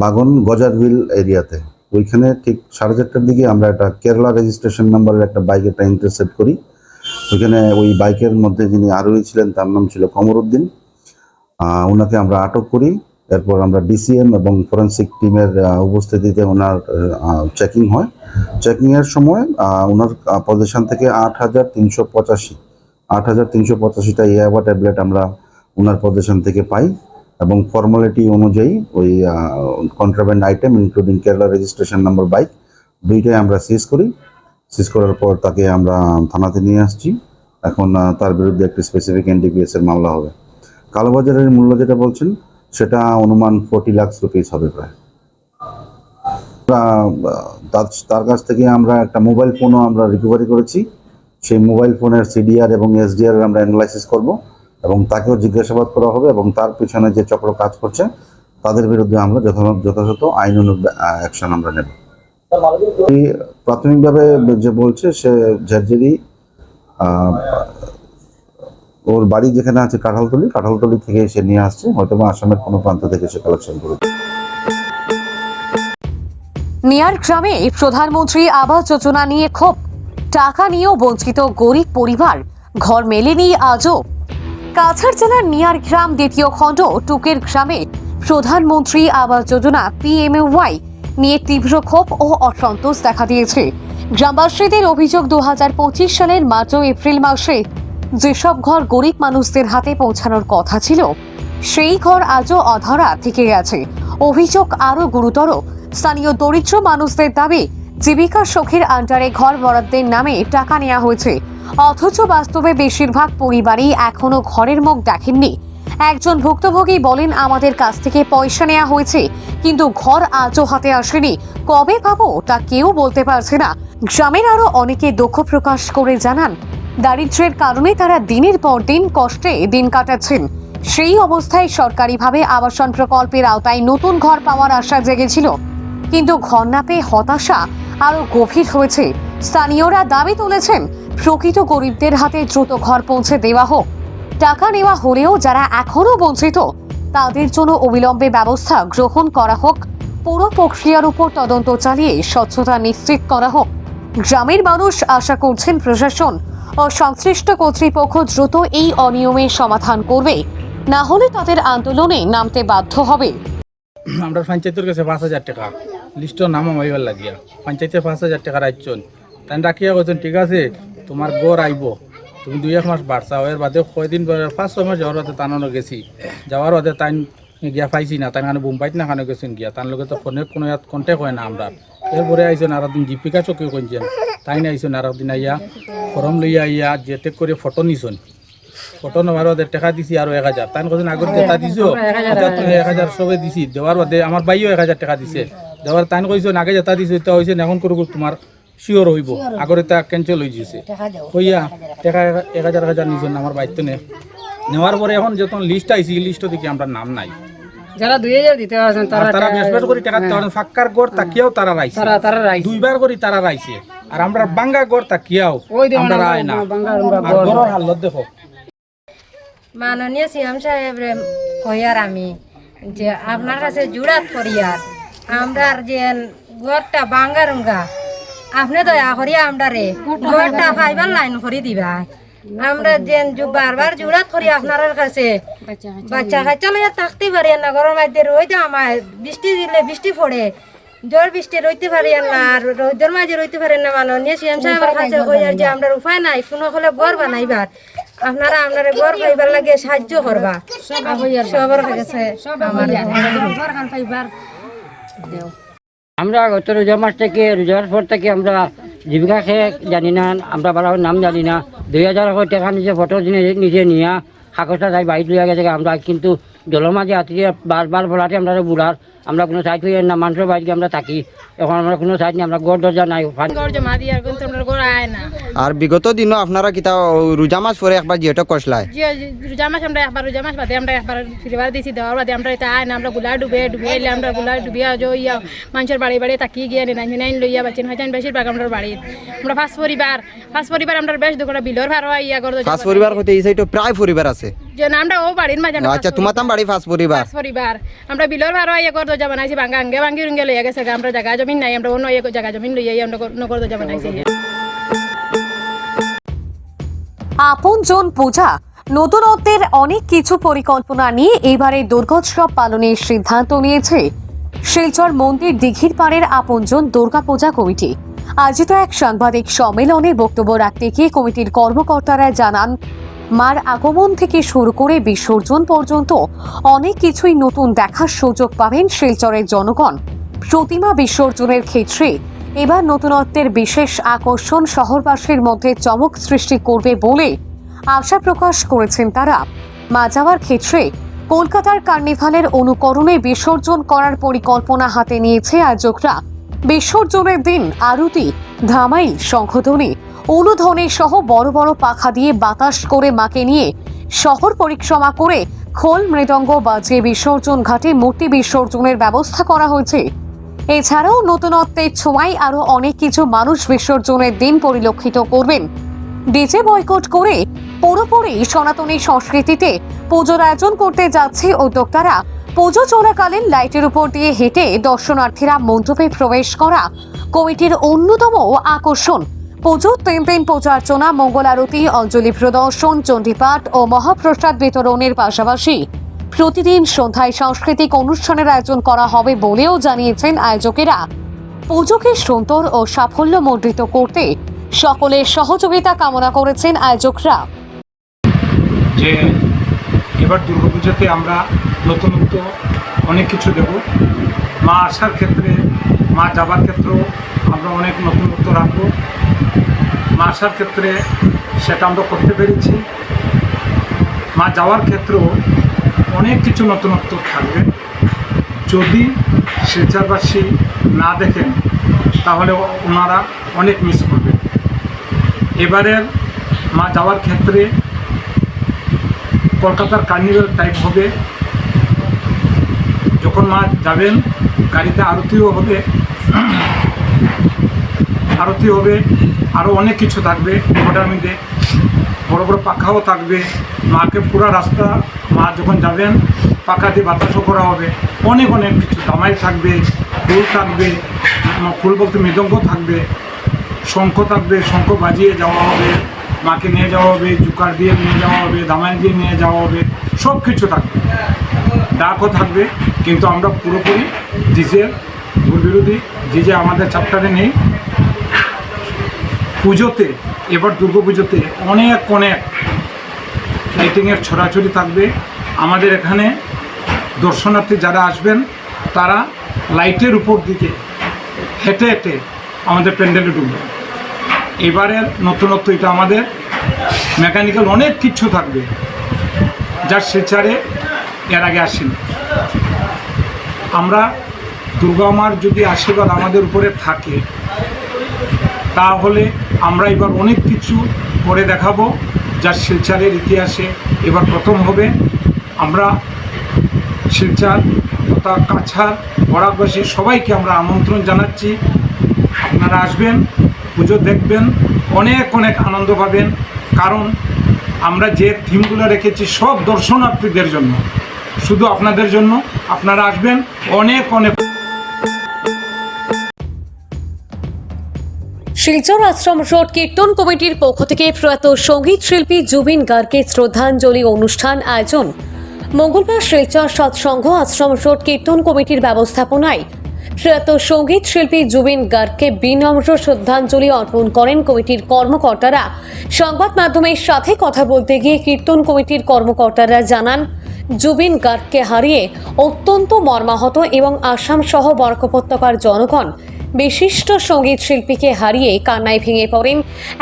বাগন গজারভিল এরিয়াতে। ওইখানে ঠিক 4:30টার দিকে আমরা একটা কেরালা রেজিস্ট্রেশন নাম্বারের একটা বাইক একটা ইন্টারসেপ্ট করি। ওইখানে ওই বাইকের মধ্যে যিনি আরোহী ছিলেন তার নাম ছিল কমর উদ্দিন। ওনাকে আমরা আটক করি। এরপর আমরা ডিসিএম এবং ফরেন্সিক টিমের উপস্থিতিতে ওনার চেকিং হয়। চেকিংয়ের সময় ওনার পজিশন থেকে 8,385টা ইয়াবা ট্যাবলেট আমরা ওনার পজিশন থেকে পাই এবং ফর্মালিটি অনুযায়ী ওই contraband item including Kerala registration number bike দুইটাই আমরা সিজ করি। সিজ করার পর তাকে আমরা থানাতে নিয়ে আসছি। এখন তার বিরুদ্ধে একটি স্পেসিফিক এনডিপিএস এর মামলা হবে। কালোবাজারের মূল্য যেটা বলছেন সেটা অনুমান 40 লাখ রুপিস হবে প্রায়। তার কাছ থেকে আমরা একটা মোবাইল ফোনও আমরা রিকভারি করেছি। সেই মোবাইল ফোনের সিডিআর এবং এসডিআর আমরা অ্যানালাইসিস করব এবং তাকেও জিজ্ঞাসাবাদ করা হবে এবং তার পিছনে যে চক্র কাজ করছে তাদের বিরুদ্ধে আমরা যথাযথ আইন অ্যাকশন আমরা নেব। প্রাথমিকভাবে যে বলছে সে ঝারঝারি ওর বাড়ি যেখানে আছে কাঁঠালতলি থেকে সে নিয়ে আসছে, হয়তো বা আসামের কোনো প্রান্ত থেকে সে কালেকশন করেছে। নিয়ার গ্রামে প্রধানমন্ত্রী আবাস যোজনা নিয়ে ক্ষোভ, টাকা নিয়েও বঞ্চিত গরিব পরিবার, ঘর মেলেনি আজও। কাছাড় জেলার নিয়ার গ্রাম দ্বিতীয় খণ্ড টুকের গ্রামে প্রধানমন্ত্রী আবাস যোজনা PMAY নিয়ে তীব্র ক্ষোভ ও অসন্তোষ দেখা দিয়েছে। গ্রামবাসীদের অভিযোগ, 2025 সালের মার্চ ও এপ্রিল মাসে যেসব ঘর গরিব মানুষদের হাতে পৌঁছানোর কথা ছিল সেই ঘর আজও অধরা থেকে গেছে। অভিযোগ আরও গুরুতর, স্থানীয় দরিদ্র মানুষদের দাবি জীবিকা সখীর আন্ডারে ঘর বরাদ্দের নামে টাকা নেওয়া হয়েছে, অথচ বাস্তবে বেশিরভাগ পরিবারই এখনো ঘরের মুখ দেখেননি। একজন ভুক্তভোগী বলেন, আমাদের কাছ থেকে পয়সা নেওয়া হয়েছে কিন্তু ঘর আজও হাতে আসেনি, কবে পাবো তা কেউ বলতে পারছে না। গ্রামের আরো অনেকে দুঃখ প্রকাশ করে জানান, দারিদ্র্যের কারণে তারা দিনের পর দিন কষ্টে দিন কাটাচ্ছেন। সেই অবস্থায় সরকারিভাবে আবাসন প্রকল্পের আওতায় নতুন ঘর পাওয়ার আশা জেগেছিল, কিন্তু ঘর না পেয়ে হতাশা আরো গভীর হয়েছে। স্থানীয়রা দাবি তুলেছেন, প্রকৃত গরিবদের হাতে দ্রুত ঘর পৌঁছে দেওয়া হোক। টাকা নেওয়া হলেও যারা এখনো বঞ্চিত তাদের জন্য অবিলম্বে ব্যবস্থা গ্রহণ করা হোক। পুরো প্রক্রিয়ার উপর তদন্ত চালিয়ে স্বচ্ছতা নিশ্চিত করা হোক। গ্রামের মানুষ আশা করছেন প্রশাসন ও সংশ্লিষ্ট কর্তৃপক্ষ দ্রুত এই অনিয়মের সমাধান করবে, না হলে তাদের আন্দোলনে নামতে বাধ্য হবে। আমরা পঞ্চায়েতের কাছে 5,000 টাকা লিস্টর নাম মাইবার লাগিয়া পঞ্চায়েতে 5,000 টাকা রাখছেন। তাই রাখিয়া বলছেন, ঠিক আছে তোমার গড় আইব, তুমি 2-1 মাস বাড়ছাও। এর বাদে কয়দিন 5-6 মাস যাওয়ার বাদে তানো গেছি, যাওয়ার বাদে তাই গিয়া পাইছি না, তাই বোম্বাইত না খানো গেছেন গিয়া, তার লগে তো ফোনের কোনো ইয়াত কন্ট্যাক্ট হয় না আমরা। এরপরে আইসেন আর একদিন জীবিকা চৌকি কইছেন, তাই না আইসেন আর একদিন আইয়া ফর্ম লইয়া আইয়া যে করে ফটো নিছেন। ফটো নেওয়ার বাদে টাকা দিছি আরো 1,000। তাই কথা আগত যেটা দিছো 1,000 সবে দিছি, দেওয়ার বাদে আমার বাইও 1,000 টাকা দিছে দেওয়ার। তাই কইছেন আগে যেটা দিছো এটা হয়েছে এখন করব তোমার শিওর হইব, আগর এটা ক্যান্সেল হয়ে গেছে হইয়া টাকা 1,000 নিছেন আমার বাইতে নেওয়ার পরে এখন যখন লিস্ট আইছি লিস্ট থেকে আমরা নাম নাই। যারা 2,000 দিতে আছেন তারা বেশবার করে টাকা দিতে পারেন, ফাক্কার গড় তাকিয়াও তারা রাইছে, তারা 2বার করে তারা রাইছে। আর আমরা বাঙ্গা গড় তাকিয়াও আমরা রাই না। আর গড়ের হালত দেখো। মাননীয় সিএম সাহেব কইয়ার আমি যে আপনার কাছে জুড়াত করিয়ার আমরা যে গড়টা বাঙ্গারুঙ্গা আপনি দয়া করিয়া আমরা রে ঘরটা ফাইবার লাইন করে দিবা আমরা যেন বারবার জুড়াত করি আপনার কাছে বাচ্চা কাচ্চা লইয়া থাকতে পারি না ঘরের মধ্যে রই যা আমার বৃষ্টি দিলে বৃষ্টি পড়ে ঝড় বৃষ্টি রইতে পারি না আর রোদের মাঝে রইতে পারেন না মাননীয় সিএম সাহেবের কাছে কইয়ার যে আমরা উপায় নাই কোনো হলে ঘর বানাইবার আপনারা আপনারা ঘর পাইবার লাগে সাহায্য করবা সবার কাছে আমরা গত রোজা মাস থেকে রোজার পর থেকে আমরা জীবিকা খেয়ে জানি না আমরা বাবার নাম জানি না 2000 টাকা নিজে ফটো নিজে নিয়ে কাগজটা তাই বাইর লইয়া গেছে আমরা কিন্তু জলের মাঝে আত্মীয় বারবার বলাতে আমরা বুড়ার আমরা কোনো সাইড হইয়া না মানুষের বাড়িতে আমরা থাকি এখন আমরা কোনো সাইড নেই আমরা গড় দরজা নাই জমা দিয়ে কিন্তু আমরা ঘর আয় না আর বিগত দিনও আপনারা কিতা রোজা মাস পরে একবার যেটা কষলায় রোজা মাস আমরা একবার রোজা মাস বাদে আমরা একবার ফিরবার দিয়েছি দেওয়ার বাদে আমরা এটা আয় না আমরা গুলা ডুবে এলে আমরা গুলা ডুবিয়া ইয়া মানুষের বাড়ি বাড়ি তাকি গিয়ে নাইন লইয়া বাচ্চেন হয়তো বেশিরভাগ আমরা বাড়ির আমরা ফার্স্ট পরিবার আমরা বেশ দুটা বিলর ভার হয় ইয়া করতে ফার্স্ট পরিবার হতে এই সাইডে প্রায় পরিবার আছে যে আমরা ও বাড়ির মাঝে আচ্ছা তোমার তাম বাড়ি ফার্স্ট পরিবার আমরা বিলর ভার হয় ইয়া করতে যা বানাইছি ভাঙ্গা ভাঙ্গি রুঙ্গে লইয়া গেছে আমরা জায়গা জমিন নাই আমরা অন্য জায়গা জমিন লইয়া আমরা নগর যা বানাইছি আপনজন পূজা নতুনত্বের অনেক কিছু পরিকল্পনা নিয়ে এবারে দুর্গোৎসব পালনের সিদ্ধান্ত নিয়েছে শিলচর মন্দির দিঘির পাড়ের আপনজন দুর্গাপূজা কমিটি। আয়োজিত এক সাংবাদিক সম্মেলনে বক্তব্য রাখতে গিয়ে কমিটির কর্মকর্তারা জানান, মার আগমন থেকে শুরু করে বিসর্জন পর্যন্ত অনেক কিছুই নতুন দেখার সুযোগ পাবেন শিলচরের জনগণ। প্রতিমা বিসর্জনের ক্ষেত্রে এবার নতুনত্বের বিশেষ আকর্ষণ শহরবাসীর মধ্যে চমক সৃষ্টি করবে বলে আশা প্রকাশ করেছেন তারা। মা যাওয়ার ক্ষেত্রে কলকাতার কার্নিভালের অনুকরণে বিসর্জন করার পরিকল্পনা হাতে নিয়েছে আয়োজকরা। বিসর্জনের দিন আরতি, ধামাইল, শঙ্খধ্বনি, অনুধ্বনি সহ বড় বড় পাখা দিয়ে বাতাস করে মাকে নিয়ে শহর পরিক্রমা করে খোল মৃদঙ্গ বাজিয়ে বিসর্জন ঘাটে মূর্তি বিসর্জনের ব্যবস্থা করা হয়েছে। এছাড়াও নতুনত্বের ছোঁয়ায় আরো অনেক কিছু মানুষ বিসর্জনের দিন পরিলক্ষিত করবেন। ডিজে বয়কট করে পুরোপুরি সনাতনী সংস্কৃতিতে পুজোর আয়োজন করতে যাচ্ছে উদ্যোক্তারা। পুজো চলাকালীন লাইটের উপর দিয়ে হেঁটে দর্শনার্থীরা মণ্ডপে প্রবেশ করা কমিটির অন্যতম আকর্ষণ। পুজোর 3 দিন পূজার্চনা, মঙ্গল আরতি, অঞ্জলি প্রদর্শন, চণ্ডীপাঠ ও মহাপ্রসাদ বিতরণের পাশাপাশি প্রতিদিন সন্ধ্যায় সাংস্কৃতিক অনুষ্ঠানের আয়োজন করা হবে বলেও জানিয়েছেন আয়োজকেরা। পুজোকে সুন্দর ও সাফল্যমণ্ডিত করতে সকলের সহযোগিতা কামনা করেছেন আয়োজকরা। যে এবার দুর্গাপুজোতে আমরা নতুনত্ব অনেক কিছু দেব। মা আসার ক্ষেত্রে, মা যাবার ক্ষেত্রেও আমরা অনেক নতুনত্ব রাখবো। মা আসার ক্ষেত্রে সেটা আমরা করতে পেরেছি। মা যাওয়ার ক্ষেত্রেও অনেক কিছু নতুনত্ব থাকবে। যদি শিলচরবাসী না দেখেন তাহলে ওনারা অনেক মিস করবে। এবারের মা যাওয়ার ক্ষেত্রে কলকাতার কার্নিভাল টাইপ হবে। যখন মা যাবেন গাড়িতে আরতিও হবে, আরও অনেক কিছু থাকবে। ওটার মধ্যে বড় বড় পাখাও থাকবে। মাকে পুরো রাস্তা মা যখন যাবেন পাখা দিয়ে বাতাসও করা হবে। অনেক কিছু দামাই থাকবে, ফুল থাকবে, ফুল বলতে মৃদঙ্গ থাকবে, শঙ্খ থাকবে, শঙ্খ বাজিয়ে যাওয়া হবে, মাকে নিয়ে যাওয়া হবে, জুকার দিয়ে নিয়ে যাওয়া হবে, দামাই দিয়ে নিয়ে যাওয়া হবে, সব কিছু থাকবে। ডাকও থাকবে। কিন্তু আমরা পুরোপুরি ডিজের ভুল বিরোধী, ডিজে আমাদের চ্যাপ্টারে নেই। পুজোতে এবার দুর্গাপুজোতে অনেক লাইটিংয়ের ছড়াছড়ি থাকবে। আমাদের এখানে দর্শনার্থী যারা আসবেন তারা লাইটের উপর দিকে হেঁটে হেঁটে আমাদের প্যান্ডেলে ঢুকবে। এবারের নতুনত্ব এটা আমাদের মেকানিক্যাল অনেক কিছু থাকবে যার শিলচরে এর আগে আসেনি। আমরা দুর্গা মার যদি আশীর্বাদ আমাদের উপরে থাকে তাহলে আমরা এবার অনেক কিছু করে দেখাবো যার শিলচরের ইতিহাসে এবার প্রথম হবে। আমরা শিলচর তথা কাছাড় বরাকবাসী সবাইকে আমরা আমন্ত্রণ জানাচ্ছি। আপনারা আসবেন, পুজো দেখবেন, অনেক আনন্দ পাবেন। কারণ আমরা যে থিমগুলো রেখেছি সব দর্শনার্থীদের জন্য, শুধু আপনাদের জন্য। আপনারা আসবেন, অনেক শিলচর আশ্রম রোড কীর্তন কমিটির পক্ষ থেকে প্রয়াত সঙ্গীত শিল্পী জুবিন গার্গকে শ্রদ্ধাঞ্জলি অনুষ্ঠান আয়োজন। মঙ্গলবার শিলচর সৎসংঘ আশ্রম রোড কীর্তন কমিটির ব্যবস্থাপনায় প্রয়াত সঙ্গীত শিল্পী জুবিন গার্গকে বিনম্র শ্রদ্ধাঞ্জলি অর্পণ করেন কমিটির কর্মকর্তারা। সংবাদ মাধ্যমের সাথে কথা বলতে গিয়ে কীর্তন কমিটির কর্মকর্তারা জানান, জুবিন গার্গকে হারিয়ে অত্যন্ত মর্মাহত এবং আসাম সহ বরাক উপত্যকার জনগণ বিশিষ্ট সঙ্গীত শিল্পীকে হারিয়ে কান্নায় ভেঙে পড়েন।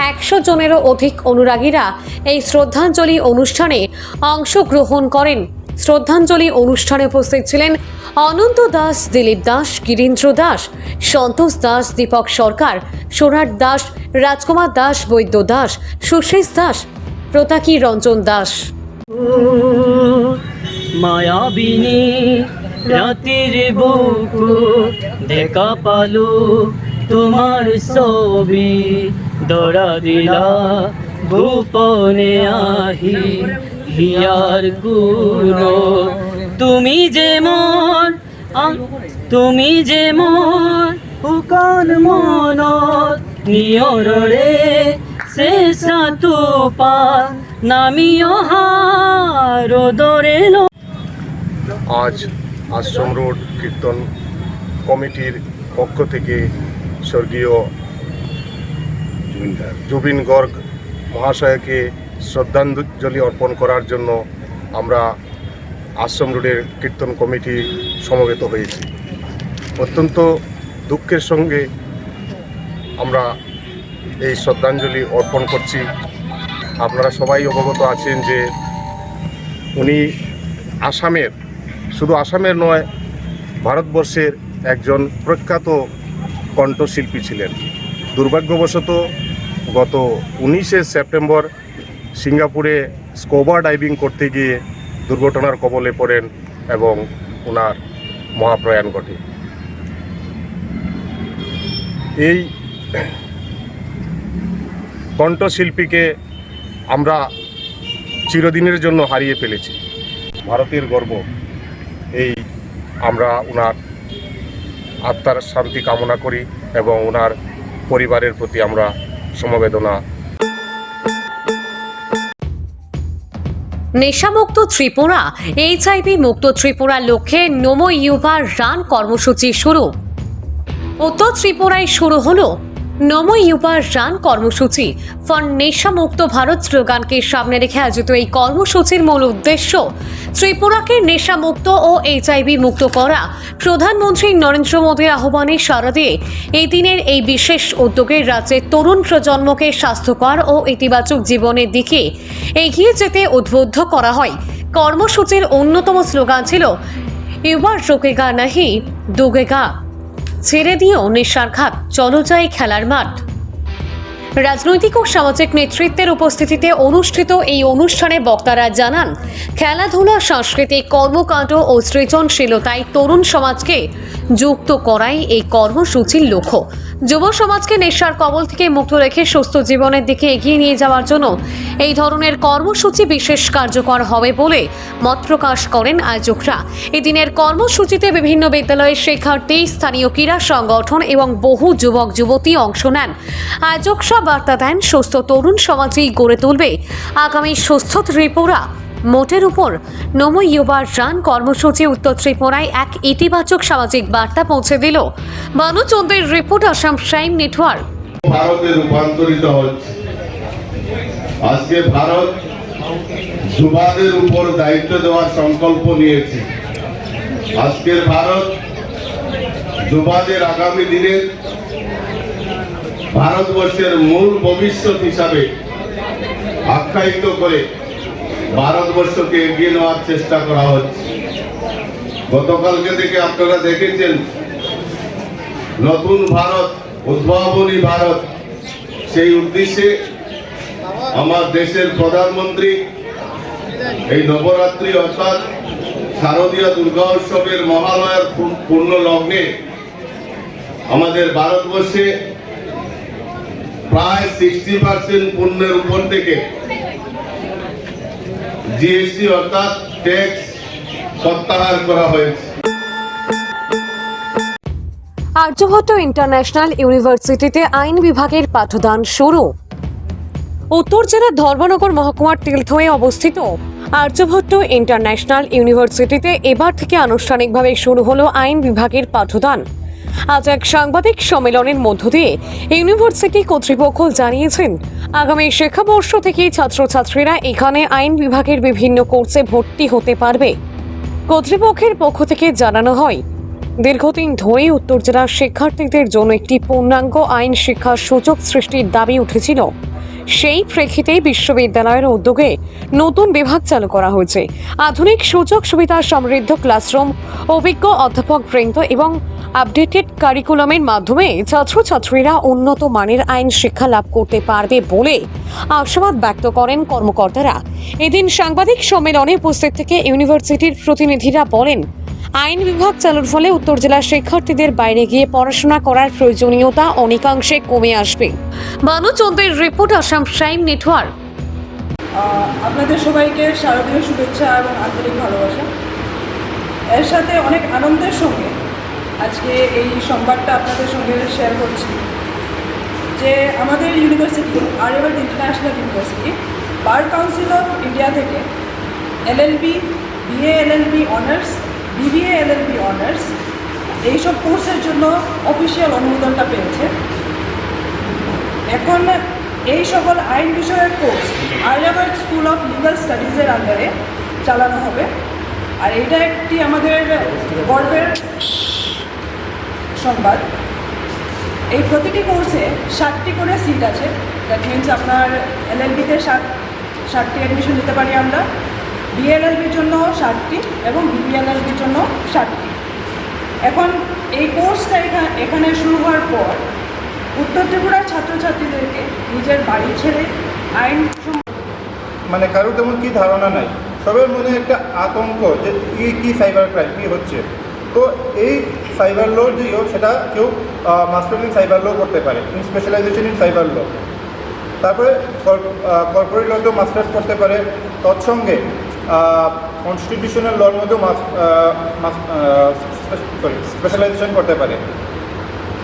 100 জনেরও অধিক অনুরাগীরা এই শ্রদ্ধাঞ্জলি অনুষ্ঠানে অংশগ্রহণ করেন। শ্রদ্ধাঞ্জলি অনুষ্ঠানে উপস্থিত ছিলেন অনন্ত দাস, দিলীপ দাস, গিরীন্দ্র দাস, সন্তোষ দাস, দীপক সরকার, সোনার দাস, রাজকুমার দাস, বৈদ্য দাস, সুশেষ দাস, প্রতাকী রঞ্জন দাস। মায়াবিনী রাতের বুকু দেখা পালো তোমার ছবি, দরা দিলা গোপনে আহি হিয়ার গুনো। তুমি যে মন উকান মনত নিয়ৰৰে চেষ্টা তোপা নামি অহা ৰ'দৰে। আজ আশ্রম রোড কীর্তন কমিটির পক্ষ থেকে স্বর্গীয় জুবিন গার্গ মহাশয়কে শ্রদ্ধাঞ্জলি অর্পণ করার জন্য আমরা আশ্রম রোডের কীর্তন কমিটি সমবেত হয়েছি। অত্যন্ত দুঃখের সঙ্গে আমরা এই শ্রদ্ধাঞ্জলি অর্পণ করছি। আপনারা সবাই অবগত আছেন যে উনি শুধু আসামের নয়, ভারতবর্ষের একজন প্রখ্যাত কণ্ঠশিল্পী ছিলেন। দুর্ভাগ্যবশত গত 19শে সেপ্টেম্বর সিঙ্গাপুরে স্কুবা ডাইভিং করতে গিয়ে দুর্ঘটনার কবলে পড়েন এবং ওনার মহাপ্রয়াণ ঘটে। এই কণ্ঠশিল্পীকে আমরা চিরদিনের জন্য হারিয়ে ফেলেছি। ভারতের গর্ব। এই আমরা ওনার আত্মার শান্তি কামনা করি এবং ওনার পরিবারের প্রতি আমরা সমবেদনা। নেশামুক্ত ত্রিপুরা, HIV মুক্ত ত্রিপুরার লক্ষ্যে নমো ইউবা রান কর্মসূচি শুরু। উত্তর ত্রিপুরায় শুরু হলো নমো ইউবা রান কর্মসূচি ফর নেশামুক্ত ভারত স্লোগানকে সামনে রেখে আয়োজিত এই কর্মসূচির মূল উদ্দেশ্য ত্রিপুরাকে নেশামুক্ত ও HIV মুক্ত করা। প্রধানমন্ত্রী নরেন্দ্র মোদীর আহ্বানে সাড়া দিয়ে এই দিনের এই বিশেষ উদ্যোগে রাজ্যের তরুণ প্রজন্মকে স্বাস্থ্যকর ও ইতিবাচক জীবনের দিকে এগিয়ে যেতে উদ্বুদ্ধ করা হয়। কর্মসূচির অন্যতম স্লোগান ছিল ইউবা রোকেগা নাহি দুগেগা, ছেড়ে দিও নেশার ঘাত, চলো যাই খেলার মাঠ। রাজনৈতিক ও সামাজিক নেতৃত্বের উপস্থিতিতে অনুষ্ঠিত এই অনুষ্ঠানে বক্তারা জানান, খেলাধুলা, সাংস্কৃতিক কর্মকাণ্ড ও সৃজনশীলতায় তরুণ সমাজকে যুক্ত করাই এই কর্মসূচির লক্ষ্য। যুব সমাজকে নেশার কবল থেকে মুক্ত রেখে সুস্থ জীবনের দিকে এগিয়ে নিয়ে যাওয়ার জন্য এই ধরনের কর্মসূচি বিশেষ কার্যকর হবে বলে মত প্রকাশ করেন আয়োজকরা। এদিনের কর্মসূচিতে বিভিন্ন বিদ্যালয়ের শিক্ষার্থী, স্থানীয় ক্রীড়া সংগঠন এবং বহু যুবক যুবতী অংশ নেন। আয়োজকরা বার্তা দেন, সুস্থ তরুণ সমাজই গড়ে তুলবে আগামী সুস্থ ত্রিপুরা। মোটের উপর নমো ইউবা রান কর্মসূচি উত্তর ত্রিপুরায় এক ইতিবাচক সামাজিক বার্তা পৌঁছে দিল। বানু চন্দ্রের রিপোর্ট, আসাম প্রাইম নেটওয়ার্ক। ভারতে রূপান্তরিত হচ্ছে। আজকে ভারত যুবাদের উপর দায়িত্ব দেওয়ার সংকল্প নিয়েছে। আজকের ভারত যুবাদের আগামী দিনের ভারতবর্ষের মূল ভবিষ্যৎ হিসাবে আখ্যায়িত করে ভারতবর্ষকে এগিয়ে নেওয়ার চেষ্টা করা হচ্ছে। গতকালকে থেকে আপনারা দেখেছেন নতুন ভারত, উদ্ভাবনী ভারত, সেই উদ্দেশ্যে আমার দেশের প্রধানমন্ত্রী এই নবরাত্রি অর্থাৎ শারদীয় দুর্গা উৎসবের মহালয়ার পূর্ণ লগ্নে আমাদের ভারতবর্ষে প্রায় 60% পণ্যের উপর থেকে জিএসটি অর্থাৎ ট্যাক্স প্রত্যাহার করা হয়েছে। আর্যভট্ট ইন্টারন্যাশনাল ইউনিভার্সিটিতে আইন বিভাগের পাঠদান শুরু। উত্তর জেলার ধর্মনগর মহকুমার তীর্থয়ে অবস্থিত আর্যভট্ট ইন্টারন্যাশনাল ইউনিভার্সিটিতে এবার থেকে আনুষ্ঠানিকভাবে শুরু হলো আইন বিভাগের পাঠদান। আজ এক সাংবাদিক সম্মেলনের মধ্য দিয়ে ইউনিভার্সিটি কর্তৃপক্ষ জানিয়েছেন, আগামী শিক্ষাবর্ষ থেকে ছাত্রছাত্রীরা এখানে আইন বিভাগের বিভিন্ন কোর্সে ভর্তি হতে পারবে। কর্তৃপক্ষের পক্ষ থেকে জানানো হয়, দীর্ঘদিন ধরে উত্তর জেলার শিক্ষার্থীদের জন্য একটি পূর্ণাঙ্গ আইন শিক্ষার সুযোগ সৃষ্টির দাবি উঠেছিল। সেই প্রেক্ষিতে বিশ্ববিদ্যালয়ের উদ্যোগে নতুন বিভাগ চালু করা হয়েছে। আধুনিক সুযোগ সুবিধা সমৃদ্ধ ক্লাসরুম, অভিজ্ঞ অধ্যাপক বৃন্দ এবং আপডেটেড কারিকুলামের মাধ্যমে ছাত্রছাত্রীরা উন্নত মানের আইন শিক্ষা লাভ করতে পারবে বলে আশাবাদ ব্যক্ত করেন কর্মকর্তারা। এদিন সাংবাদিক সম্মেলনে উপস্থিত থেকে ইউনিভার্সিটির প্রতিনিধিরা বলেন, আইন বিভাগ চালুর ফলে উত্তর জেলার শিক্ষার্থীদের বাইরে গিয়ে পড়াশোনা করার প্রয়োজনীয়তা অনেকাংশে কমে আসবে। মানু চন্দ্রের রিপোর্ট, আসাম প্রাইম নেটওয়ার্ক। আপনাদের সবাইকে শারদীয় শুভেচ্ছা এবং আন্তরিক ভালোবাসা। এর সাথে অনেক আনন্দের সঙ্গে আজকে এই সংবাদটা আপনাদের সঙ্গে শেয়ার করছি যে আমাদের university, Aryabhatta international university, bar council of India থেকে LLB, BA LLB honours, BBA LLB honours এইসব কোর্সের জন্য অফিসিয়াল অনুমোদনটা পেয়েছে। এখন এই সকল আইন বিষয়ের course Aryabhatta school of legal স্টাডিজের আন্ডারে চালানো হবে। আর এটা একটি আমাদের গর্বের সংবাদ। এই প্রতিটি কোর্সে 60টি করে সিট আছে। দ্যাট মিনস আপনার এলএলবিতে 60টি অ্যাডমিশন নিতে পারি আমরা, বিএলএলবির জন্য 60টি এবং বিবিএলএলবির জন্য 60টি। এখন এই কোর্সটা এখানে শুরু হওয়ার পর উত্তর ত্রিপুরার ছাত্রছাত্রীদেরকে নিজের বাড়ি ছেড়ে আইন মানে কারোর তেমন কি ধারণা নাই, সবার মনে একটা আতঙ্ক যে কি সাইবার ক্রাইম কী হচ্ছে। তো এই সাইবার ল যেও সেটা কেউ মাস্টার ইন সাইবার ল করতে পারে, in specialization in cyber law. তারপরে কর্পোরেট লতেও মাস্টার্স করতে পারে, তৎসঙ্গে কনস্টিটিউশনাল লর মধ্যেও স্পেশালাইজেশন করতে পারে।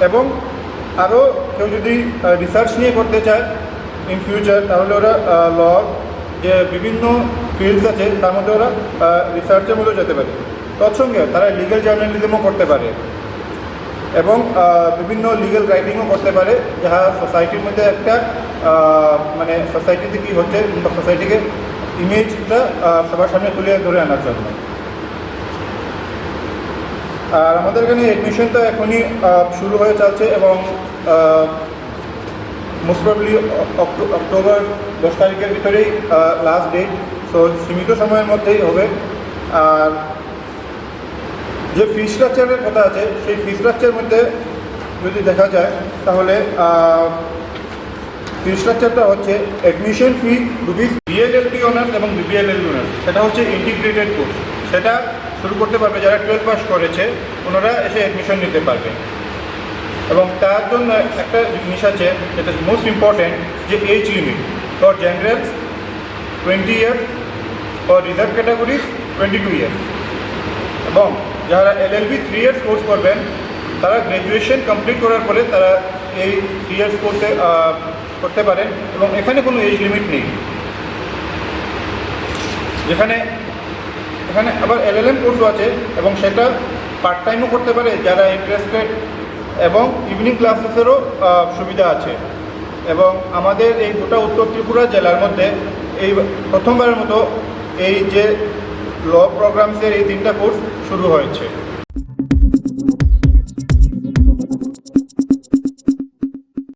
এবং আরও কেউ যদি রিসার্চ নিয়ে করতে চায় ইন ফিউচার, তাহলে ওরা ল যে বিভিন্ন ফিল্ডস আছে তার মধ্যে ওরা রিসার্চের মধ্যেও যেতে পারে। তৎসঙ্গে তারা লিগ্যাল জার্নালিজমও করতে পারে এবং বিভিন্ন লিগ্যাল রাইটিংও করতে পারে, যাহা সোসাইটির মধ্যে একটা মানে সোসাইটিতে কী হচ্ছে সোসাইটিকে ইমেজটা সবার সামনে তুলে ধরে আনার জন্য। আর আমাদের এখানে অ্যাডমিশন তো এখনই শুরু হয়ে চলছে এবং মোস্ট প্রবলি অক্টোবর 10 তারিখের ভিতরেই লাস্ট ডেট। সো সীমিত সময়ের মধ্যেই হবে। আর যে ফি স্ট্রাকচারের কথা আছে, সেই ফি স্ট্রাকচারের মধ্যে যদি দেখা যায় তাহলে ফি স্ট্রাকচারটা হচ্ছে অ্যাডমিশন ফি রুপিস, বিএলএলবি অনার্স এবং বিবিএলএলবি অনার্স সেটা হচ্ছে ইন্টিগ্রেটেড কোর্স। সেটা শুরু করতে পারবে যারা 12 পাস করেছে, ওনারা এসে অ্যাডমিশন নিতে পারবে। এবং তার জন্য একটা জিনিস আছে যেটা মোস্ট ইম্পর্টেন্ট, যে age limit for general 20 years, for reserve categories 22 years. এবং যারা এলএলবি 3 ইয়ার্স কোর্স করবেন তারা গ্র্যাজুয়েশন কমপ্লিট করার পরে তারা এই 3 ইয়ার্স কোর্সে করতে পারেন এবং এখানে কোনো এজ লিমিট নেই। এখানে আবার এলএলএম কোর্সও আছে এবং সেটা পার্ট টাইমও করতে পারে যারা ইন্টারেস্টেড, এবং ইভিনিং ক্লাসেসেরও সুবিধা আছে। এবং আমাদের এই গোটা উত্তর ত্রিপুরা জেলার মধ্যে এই প্রথমবারের মতো এই যে ল প্রোগ্রামসের এই 3টা কোর্স শুরু হয়েছে।